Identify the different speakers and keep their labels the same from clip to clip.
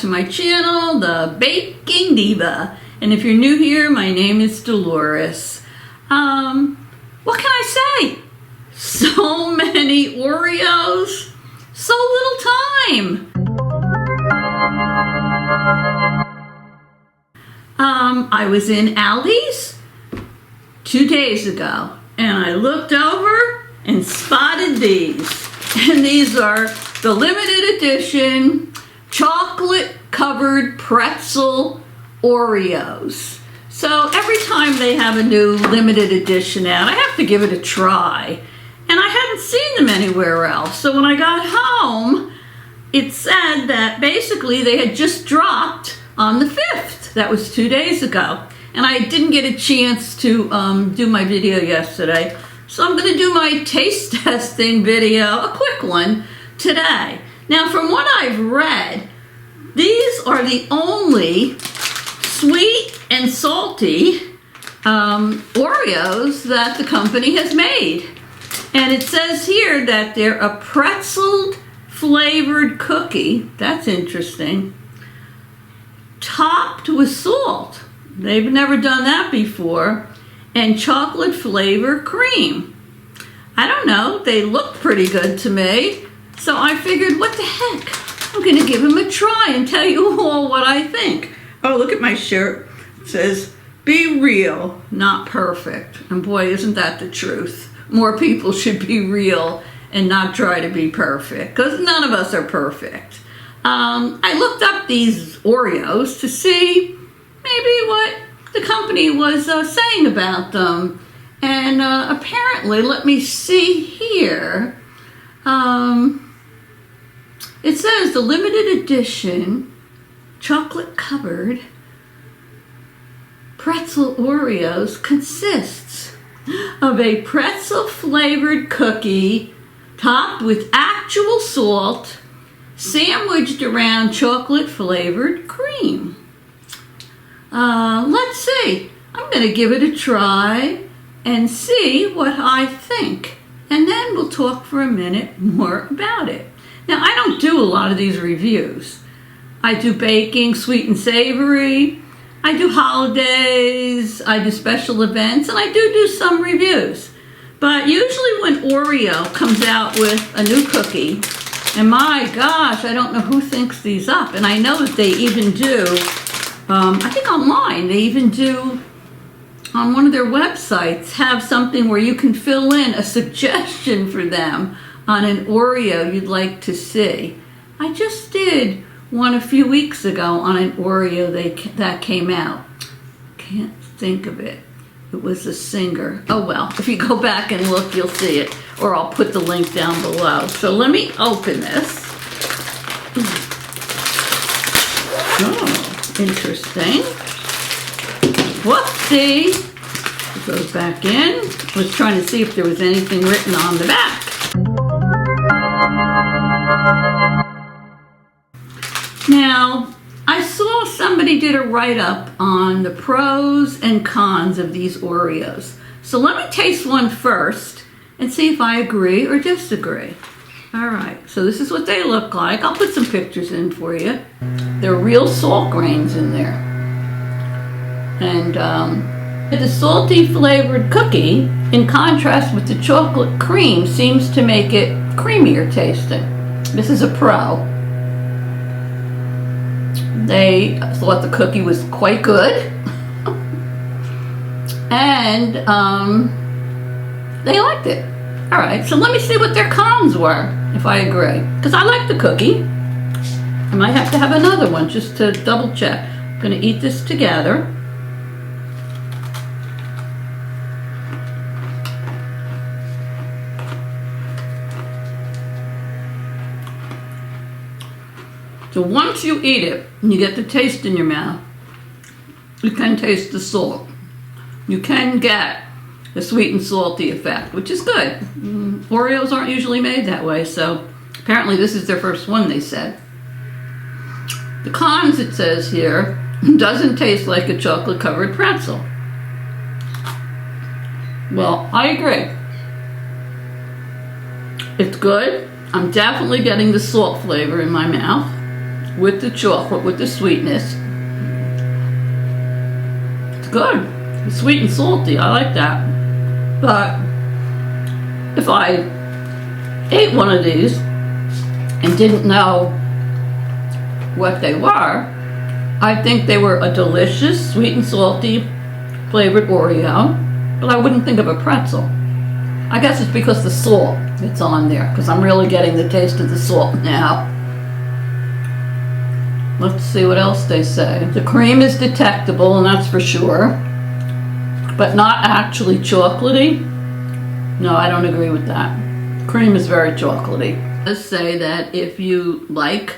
Speaker 1: to my channel, the Baking Diva. And if you're new here, my name is Dolores. What can I say? So many Oreos, so little time. I was in Aldi's 2 days ago, and I looked over and spotted these. And these are the limited edition Chocolate Covered Pretzel Oreos. So every time they have a new limited edition out, I have to give it a try. And I hadn't seen them anywhere else. So when I got home, it said that basically they had just dropped on the 5th. That was 2 days ago. And I didn't get a chance to do my video yesterday. So I'm going to do my taste testing video, a quick one, today. Now, from what I've read, these are the only sweet and salty Oreos that the company has made. And it says here that they're a pretzel flavored cookie. That's interesting. Topped with salt. They've never done that before. And chocolate flavor cream. I don't know, they look pretty good to me. So I figured, what the heck? I'm gonna give them a try and tell you all what I think. Oh, look at my shirt. It says, be real, not perfect. And boy, isn't that the truth. More people should be real and not try to be perfect, because none of us are perfect. I looked up these Oreos to see maybe what the company was saying about them. And apparently, let me see here. It says the limited edition chocolate covered pretzel Oreos consists of a pretzel flavored cookie topped with actual salt, sandwiched around chocolate flavored cream. Let's see. I'm going to give it a try and see what I think. And then we'll talk for a minute more about it. Now, I don't do a lot of these reviews. I do baking, sweet and savory. I do holidays. I do special events. And I do some reviews. But usually when Oreo comes out with a new cookie, and my gosh, I don't know who thinks these up. And I know that they even do, I think online, they even do, on one of their websites, have something where you can fill in a suggestion for them on an Oreo you'd like to see. I just did one a few weeks ago on an Oreo that came out. Can't think of it. It was a singer. Oh well, if you go back and look, you'll see it. Or I'll put the link down below. So let me open this. Oh, interesting. Whoopsie. It goes back in. I was trying to see if there was anything written on the back. Now, I saw somebody did a write-up on the pros and cons of these Oreos. So let me taste one first and see if I agree or disagree. All right, so this is what they look like. I'll put some pictures in for you. There are real salt grains in there. And the salty flavored cookie, in contrast with the chocolate cream, seems to make it creamier tasting. This is a pro. They thought the cookie was quite good. And they liked it. All right, so let me see what their cons were, if I agree. Because I like the cookie. I might have to have another one just to double check. I'm going to eat this together. So once you eat it, and you get the taste in your mouth, you can taste the salt. You can get the sweet and salty effect, which is good. Oreos aren't usually made that way, so apparently this is their first one, they said. The cons, it says here, doesn't taste like a chocolate covered pretzel. Well, I agree. It's good. I'm definitely getting the salt flavor in my mouth. with the chocolate, with the sweetness. It's good. It's sweet and salty. I like that. But if I ate one of these and didn't know what they were, I think they were a delicious, sweet and salty flavored Oreo, but I wouldn't think of a pretzel. I guess it's because the salt that's on there, because I'm really getting the taste of the salt now. Let's see what else they say. The cream is detectable, and that's for sure, but not actually chocolatey. No, I don't agree with that. Cream is very chocolatey. Let's say that if you like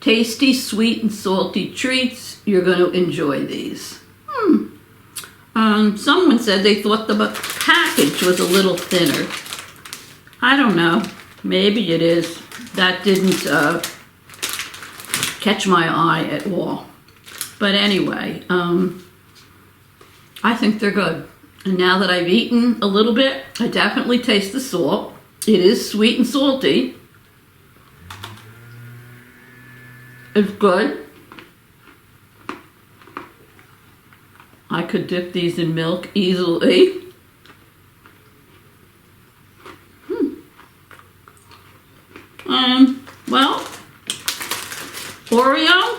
Speaker 1: tasty, sweet, and salty treats, you're going to enjoy these. Someone said they thought the package was a little thinner. I don't know. Maybe it is. That didn't catch my eye at all. But anyway, I think they're good. And now that I've eaten a little bit, I definitely taste the salt. It is sweet and salty. It's good. I could dip these in milk easily. Well, Oreo.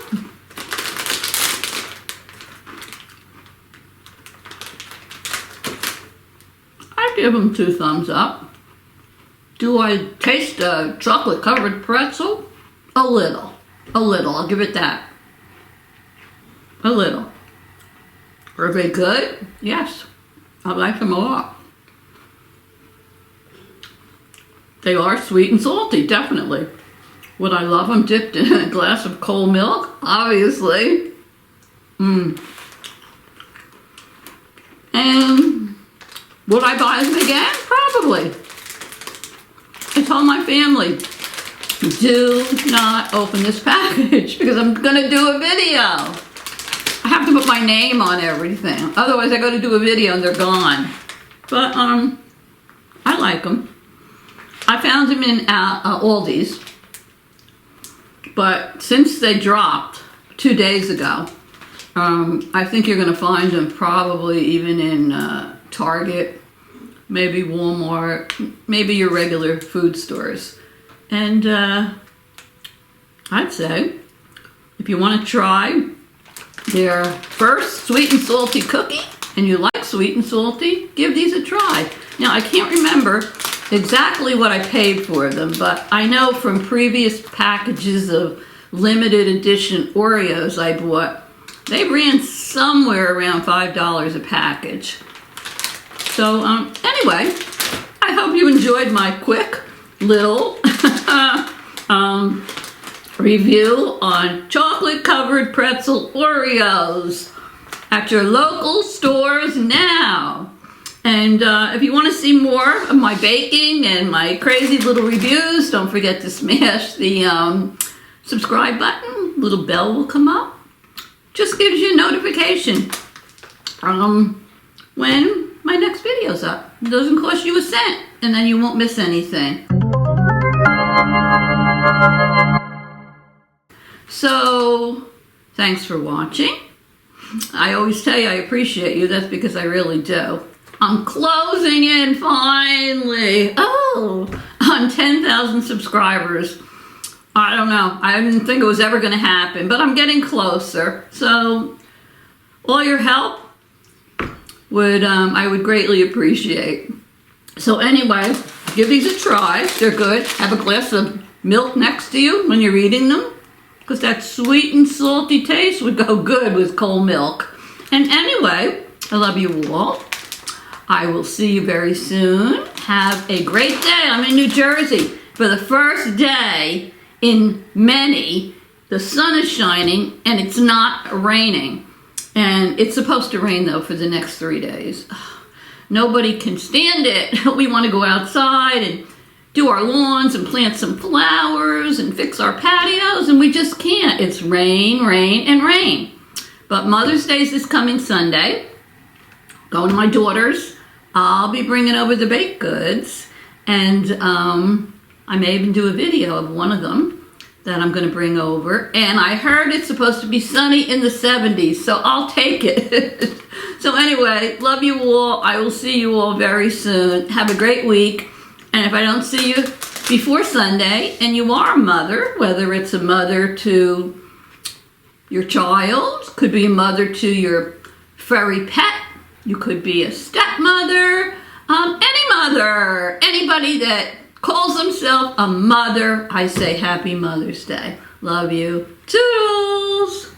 Speaker 1: I give them 2 thumbs up. Do I taste a chocolate covered pretzel? A little. I'll give it that. A little. Are they good? Yes. I like them a lot. They are sweet and salty, definitely. Would I love them dipped in a glass of cold milk? Obviously. And would I buy them again? Probably. I told my family, do not open this package because I'm going to do a video. I have to put my name on everything. Otherwise, I go to do a video and they're gone. But I like them. I found them in Aldi's. But since they dropped 2 days ago, I think you're going to find them probably even in Target, maybe Walmart, maybe your regular food stores. And I'd say if you want to try their first sweet and salty cookie, and you like sweet and salty, give these a try. Now, I can't remember exactly what I paid for them, but I know from previous packages of limited edition Oreos I bought, they ran somewhere around $5 a package. So, anyway, I hope you enjoyed my quick little review on chocolate covered pretzel Oreos at your local stores now. And if you want to see more of my baking and my crazy little reviews, don't forget to smash the subscribe button. Little bell will come up. Just gives you a notification when my next video's up. It doesn't cost you a cent, and then you won't miss anything. So, thanks for watching. I always tell you I appreciate you. That's because I really do. I'm closing in finally. On 10,000 subscribers. I don't know. I didn't think it was ever going to happen, but I'm getting closer. So, all your help I would greatly appreciate. So anyway, give these a try. They're good. Have a glass of milk next to you when you're eating them, because that sweet and salty taste would go good with cold milk. And anyway, I love you all. I will see you very soon. Have a great day. I'm in New Jersey for the first day in many. The sun is shining and it's not raining. And it's supposed to rain though for the next 3 days. Nobody can stand it. We want to go outside and do our lawns and plant some flowers and fix our patios, and we just can't. It's rain, rain, and rain. But Mother's Day is this coming Sunday. Going to my daughter's. I'll be bringing over the baked goods, and I may even do a video of one of them that I'm going to bring over. And I heard it's supposed to be sunny in the 70s, so I'll take it. So anyway, love you all. I will see you all very soon. Have a great week. And if I don't see you before Sunday, and you are a mother, whether it's a mother to your child, could be a mother to your furry pet, you could be a stepmother, any mother, anybody that calls themselves a mother, I say happy Mother's Day. Love you. Toodles!